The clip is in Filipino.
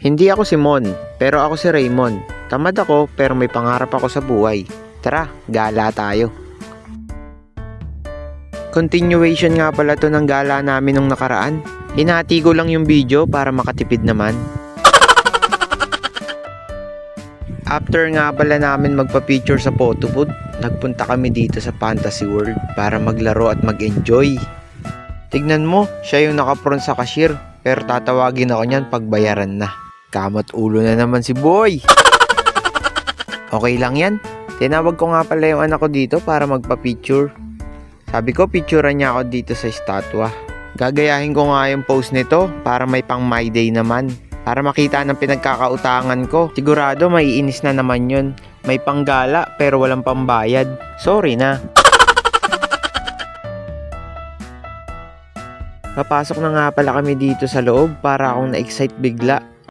Hindi ako si Mon, pero ako si Raymond. Tamad ako, pero may pangarap ako sa buhay. Tara, gala tayo. Continuation nga pala to ng gala namin nung nakaraan. Hinati ko lang yung video para makatipid naman. After nga pala namin magpa-picture sa photo booth, nagpunta kami dito sa Fantasy World para maglaro at mag-enjoy. Tignan mo, siya yung nakapront sa cashier, pero tatawagin ako niyan pag bayaran na. Kamat ulo na naman si Boy! Okay lang yan. Tinawag ko nga pala yung anak ko dito para magpa-picture. Sabi ko, picturean niya ako dito sa estatwa. Gagayahin ko nga yung post nito para may pang my day naman. Para makita ng pinagkakautangan ko. Sigurado maiinis na naman yun. May panggala pero walang pambayad. Sorry na. Papasok na nga pala kami dito sa loob para akong na-excite bigla.